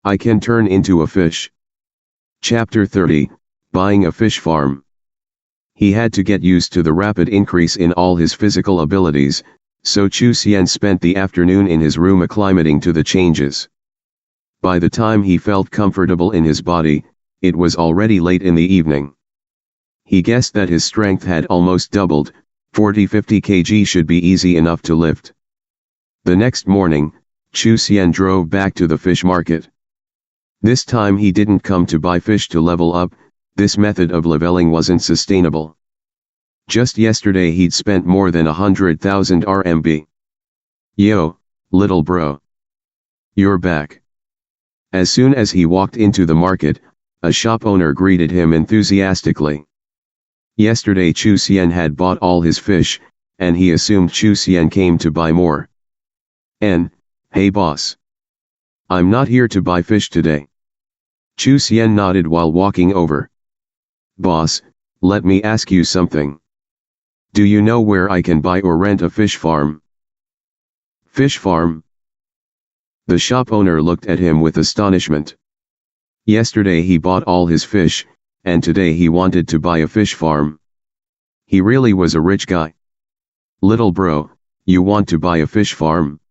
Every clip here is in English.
I can turn into a fish. Chapter 30, Buying a Fish Farm. He had to get used to the rapid increase in all his physical abilities, so Chu Xian spent the afternoon in his room acclimating to the changes. By the time he felt comfortable in his body, it was already late in the evening. He guessed that his strength had almost doubled, 40-50 kg should be easy enough to lift. The next morning, Chu Xian drove back to the fish market. This time he didn't come to buy fish to level up, this method of leveling wasn't sustainable. Just yesterday he'd spent more than 100,000 RMB. Yo, little bro. You're back. As soon as he walked into the market, a shop owner greeted him enthusiastically. Yesterday Chu Xian had bought all his fish, and he assumed Chu Xian came to buy more. Hey boss. I'm not here to buy fish today. Chu Xian nodded while walking over. Boss, let me ask you something. Do you know where I can buy or rent a fish farm? Fish farm? The shop owner looked at him with astonishment. Yesterday he bought all his fish, and today he wanted to buy a fish farm. He really was a rich guy. Little bro, you want to buy a fish farm?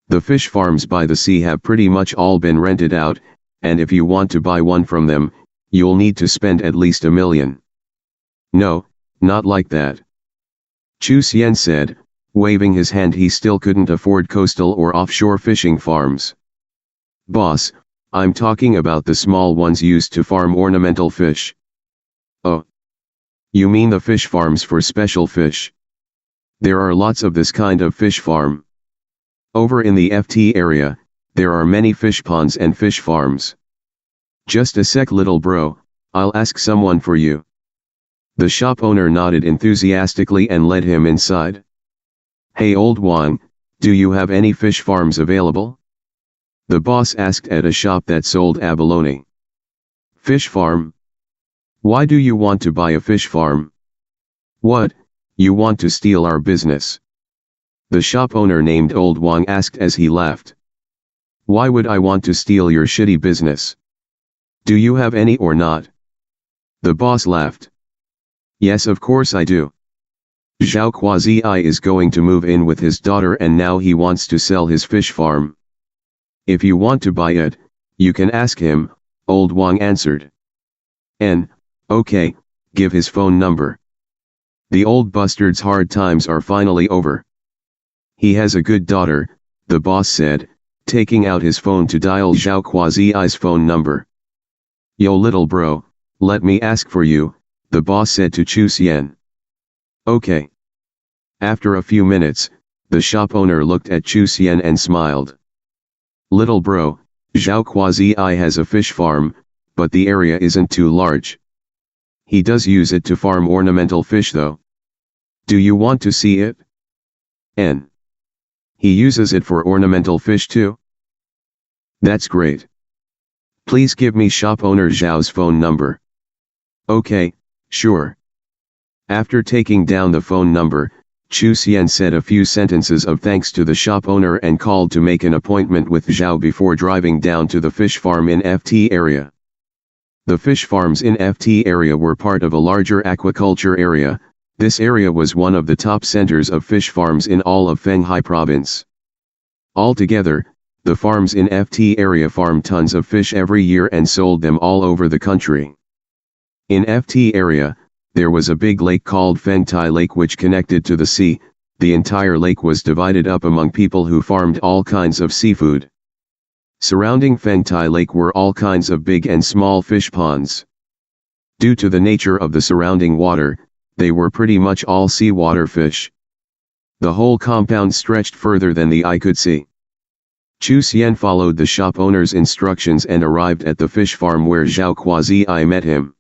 The fish farms by the sea have pretty much all been rented out, and if you want to buy one from them, you'll need to spend at least 1 million. No, not like that. Chu Xian said, waving his hand. He still couldn't afford coastal or offshore fishing farms. Boss, I'm talking about the small ones used to farm ornamental fish. Oh. You mean the fish farms for special fish? There are lots of this kind of fish farm. Over in the FT area, there are many fish ponds and fish farms. Just a sec little bro, I'll ask someone for you. The shop owner nodded enthusiastically and led him inside. Hey old Wang, do you have any fish farms available? The boss asked at a shop that sold abalone. Fish farm? Why do you want to buy a fish farm? What, you want to steal our business? The shop owner named Old Wang asked as he laughed. Why would I want to steal your shitty business? Do you have any or not? The boss laughed. Yes, of course I do. Zhao Quasi is going to move in with his daughter and now he wants to sell his fish farm. If you want to buy it, you can ask him, Old Wang answered. Okay, give his phone number. The old bastard's hard times are finally over. He has a good daughter, the boss said, taking out his phone to dial Zhao Quasi's phone number. Yo little bro, let me ask for you, the boss said to Chu Xian. Okay. After a few minutes, the shop owner looked at Chu Xian and smiled. Little bro, Zhao Quasi has a fish farm, but the area isn't too large. He does use it to farm ornamental fish though. Do you want to see it? He uses it for ornamental fish too? That's great. Please give me shop owner Zhao's phone number. Okay, sure. After taking down the phone number, Chu Xian said a few sentences of thanks to the shop owner and called to make an appointment with Zhao before driving down to the fish farm in FT area. The fish farms in FT area were part of a larger aquaculture area. This area was one of the top centers of fish farms in all of Fenghai province. Altogether, the farms in FT area farmed tons of fish every year and sold them all over the country. In FT area, there was a big lake called Fengtai Lake which connected to the sea. The entire lake was divided up among people who farmed all kinds of seafood. Surrounding Fengtai Lake were all kinds of big and small fish ponds. Due to the nature of the surrounding water, they were pretty much all seawater fish. The whole compound stretched further than the eye could see. Chu Xian followed the shop owner's instructions and arrived at the fish farm where Zhao Quasi met him.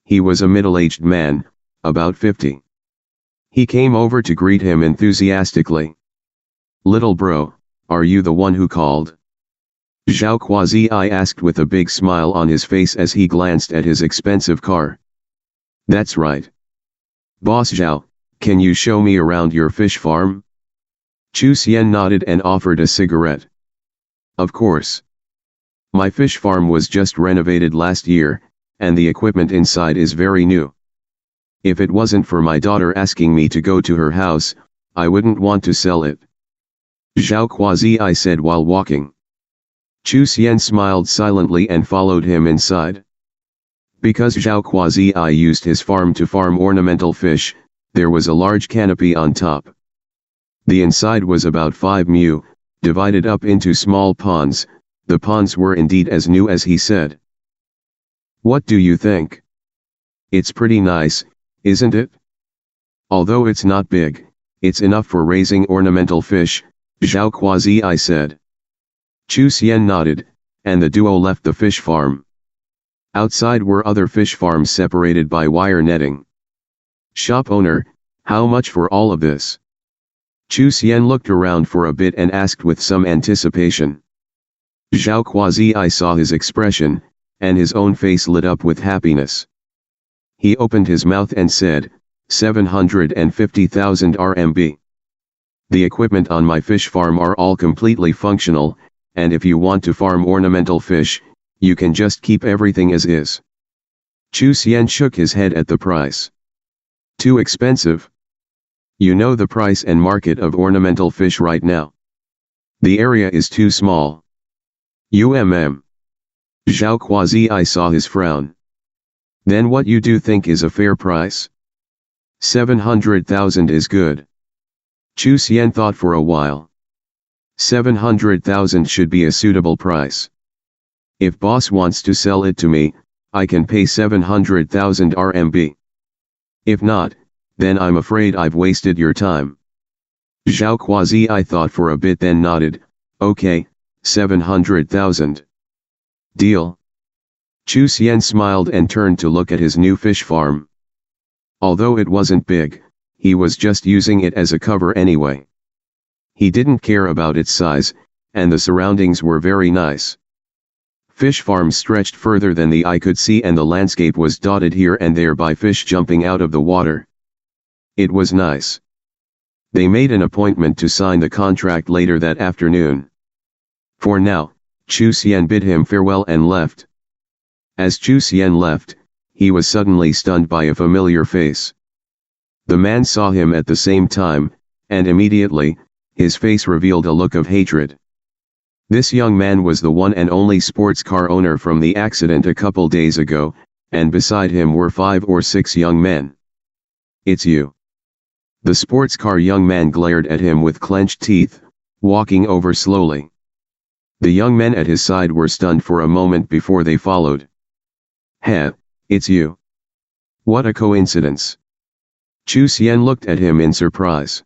He was a middle-aged man, about 50. He came over to greet him enthusiastically. Little bro, are you the one who called? Zhao Quasi asked with a big smile on his face as he glanced at his expensive car. That's right. Boss Zhao, can you show me around your fish farm? Chu Xian nodded and offered a cigarette. Of course. My fish farm was just renovated last year, and the equipment inside is very new. If it wasn't for my daughter asking me to go to her house, I wouldn't want to sell it. Zhao Kuazi said while walking. Chu Xian smiled silently and followed him inside. Because Zhao Kuazi used his farm to farm ornamental fish, there was a large canopy on top. The inside was about 5 mu, divided up into small ponds. The ponds were indeed as new as he said. What do you think? It's pretty nice, isn't it? Although it's not big, it's enough for raising ornamental fish, Zhao Kuazi said. Chu Xian nodded, and the duo left the fish farm. Outside were other fish farms separated by wire netting. Shop owner, how much for all of this? Chu Xian looked around for a bit and asked with some anticipation. Zhao Kuazi saw his expression, and his own face lit up with happiness. He opened his mouth and said, 750,000 RMB. The equipment on my fish farm are all completely functional, and if you want to farm ornamental fish, you can just keep everything as is. Chu Xian shook his head at the price. Too expensive? You know the price and market of ornamental fish right now. The area is too small. Zhao Kuazi saw his frown. Then what you do think is a fair price? 700,000 is good. Chu Xian thought for a while. 700,000 should be a suitable price. If boss wants to sell it to me, I can pay 700,000 RMB. If not, then I'm afraid I've wasted your time. Zhao Kuazi thought for a bit then nodded, okay, 700,000. Deal. Chu Xian smiled and turned to look at his new fish farm. Although it wasn't big, he was just using it as a cover anyway. He didn't care about its size, and the surroundings were very nice. Fish farms stretched further than the eye could see and the landscape was dotted here and there by fish jumping out of the water. It was nice. They made an appointment to sign the contract later that afternoon. For now, Chu Xian bid him farewell and left. As Chu Xian left, he was suddenly stunned by a familiar face. The man saw him at the same time, and immediately, his face revealed a look of hatred. This young man was the one and only sports car owner from the accident a couple days ago, and beside him were 5 or 6 young men. It's you. The sports car young man glared at him with clenched teeth, walking over slowly. The young men at his side were stunned for a moment before they followed. Heh, it's you. What a coincidence. Chu Xian looked at him in surprise.